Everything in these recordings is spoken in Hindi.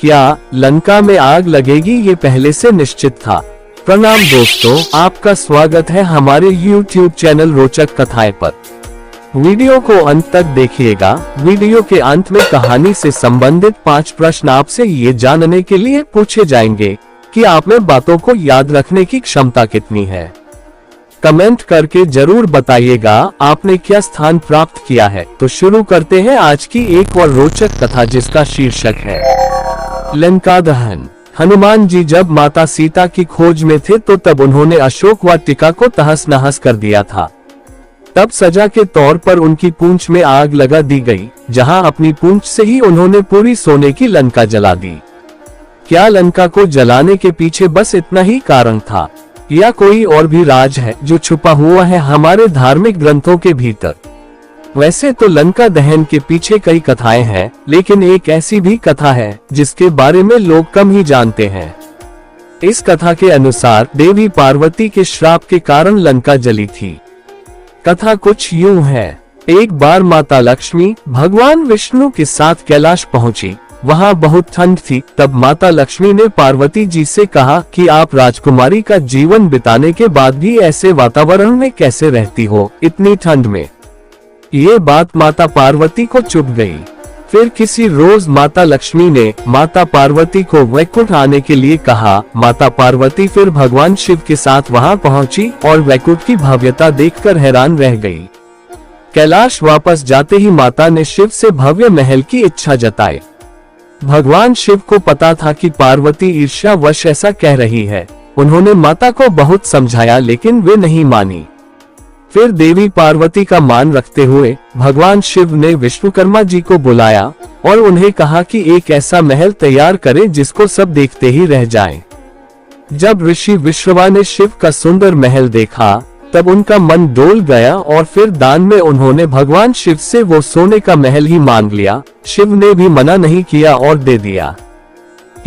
क्या लंका में आग लगेगी ये पहले से निश्चित था? प्रणाम दोस्तों, आपका स्वागत है हमारे YouTube चैनल रोचक कथाएं पर। वीडियो को अंत तक देखिएगा। वीडियो के अंत में कहानी से संबंधित 5 प्रश्न आपसे ये जानने के लिए पूछे जाएंगे कि आप में बातों को याद रखने की क्षमता कितनी है। कमेंट करके जरूर बताइएगा आपने क्या स्थान प्राप्त किया है। तो शुरू करते हैं आज की एक और रोचक कथा, जिसका शीर्षक है लंका दहन। हनुमान जी जब माता सीता की खोज में थे तो तब उन्होंने अशोक वाटिका को तहस नहस कर दिया था। तब सजा के तौर पर उनकी पूंछ में आग लगा दी गई, जहां अपनी पूंछ से ही उन्होंने पूरी सोने की लंका जला दी। क्या लंका को जलाने के पीछे बस इतना ही कारण था, या कोई और भी राज है जो छुपा हुआ है हमारे धार्मिक ग्रंथों के भीतर? वैसे तो लंका दहन के पीछे कई कथाएं हैं, लेकिन एक ऐसी भी कथा है जिसके बारे में लोग कम ही जानते हैं। इस कथा के अनुसार देवी पार्वती के श्राप के कारण लंका जली थी। कथा कुछ यूं है। एक बार माता लक्ष्मी भगवान विष्णु के साथ कैलाश पहुंची। वहां बहुत ठंड थी। तब माता लक्ष्मी ने पार्वती जी से कहा कि आप राजकुमारी का जीवन बिताने के बाद भी ऐसे वातावरण में कैसे रहती हो इतनी ठंड में। ये बात माता पार्वती को चुभ गई। फिर किसी रोज माता लक्ष्मी ने माता पार्वती को वैकुंठ आने के लिए कहा। माता पार्वती फिर भगवान शिव के साथ वहां पहुंची और वैकुंठ की भव्यता देखकर हैरान रह गई। कैलाश वापस जाते ही माता ने शिव से भव्य महल की इच्छा जताई। भगवान शिव को पता था कि पार्वती ईर्ष्यावश ऐसा कह रही है। उन्होंने माता को बहुत समझाया, लेकिन वे नहीं मानी। फिर देवी पार्वती का मान रखते हुए भगवान शिव ने विश्वकर्मा जी को बुलाया और उन्हें कहा कि एक ऐसा महल तैयार करें जिसको सब देखते ही रह जाएं। जब ऋषि विश्रवा ने शिव का सुंदर महल देखा तब उनका मन डोल गया और फिर दान में उन्होंने भगवान शिव से वो सोने का महल ही मांग लिया। शिव ने भी मना नहीं किया और दे दिया।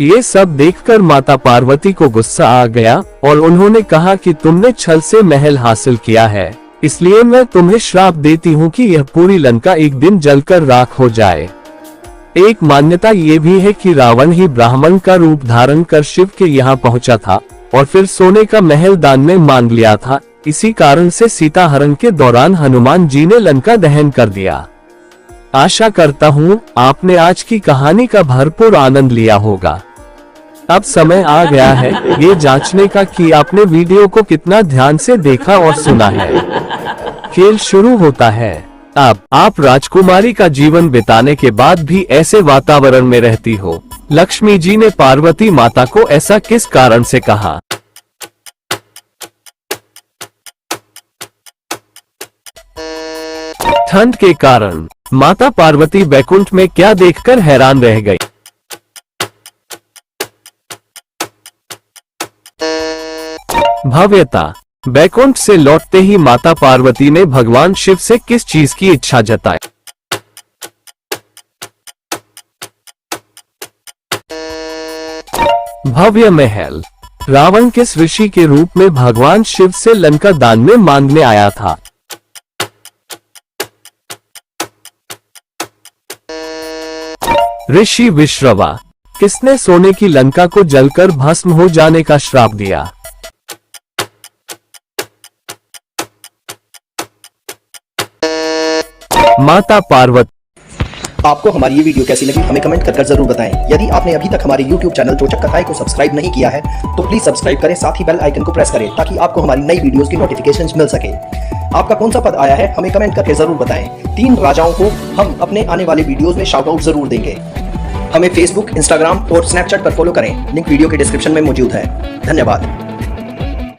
ये सब देखकर माता पार्वती को गुस्सा आ गया और उन्होंने कहा कि तुमने छल से महल हासिल किया है, इसलिए मैं तुम्हें श्राप देती हूँ कि यह पूरी लंका एक दिन जलकर राख हो जाए। एक मान्यता ये भी है कि रावण ही ब्राह्मण का रूप धारण कर शिव के यहाँ पहुँचा था और फिर सोने का महल दान में मांग लिया था। इसी कारण से सीता हरण के दौरान हनुमान जी ने लंका दहन कर दिया। आशा करता हूँ आपने आज की कहानी का भरपूर आनंद लिया होगा। अब समय आ गया है ये जांचने का कि आपने वीडियो को कितना ध्यान से देखा और सुना है। खेल शुरू होता है। अब आप राजकुमारी का जीवन बिताने के बाद भी ऐसे वातावरण में रहती हो। लक्ष्मी जी ने पार्वती माता को ऐसा किस कारण से कहा? ठंड के कारण। माता पार्वती वैकुंठ में क्या देखकर हैरान रह गई? भव्यता। वैकुंठ से लौटते ही माता पार्वती ने भगवान शिव से किस चीज की इच्छा जताई? भव्य महल। रावण किस ऋषि के रूप में भगवान शिव से लंका दान में मांगने आया था? ऋषि विश्रवा। किसने सोने की लंका को जलकर भस्म हो जाने का श्राप दिया? माता पार्वती। आपको हमारी ये वीडियो कैसी लगी हमें कमेंट कर जरूर बताएं। यदि आपने अभी तक हमारे YouTube चैनल रोचक कथाएं को सब्सक्राइब नहीं किया है तो प्लीज सब्सक्राइब करें, साथ ही बेल आइकन को प्रेस करें ताकि आपको हमारी नई वीडियोस की नोटिफिकेशंस मिल सके। आपका कौन सा पद आया है हमें कमेंट करके जरूर बताएं। 3 राजाओं को हम अपने आने वाले वीडियोस में शाउट आउट जरूर देंगे। हमें फेसबुक, इंस्टाग्राम और स्नैपचैट पर फॉलो करें, लिंक वीडियो के डिस्क्रिप्शन में मौजूद है। धन्यवाद।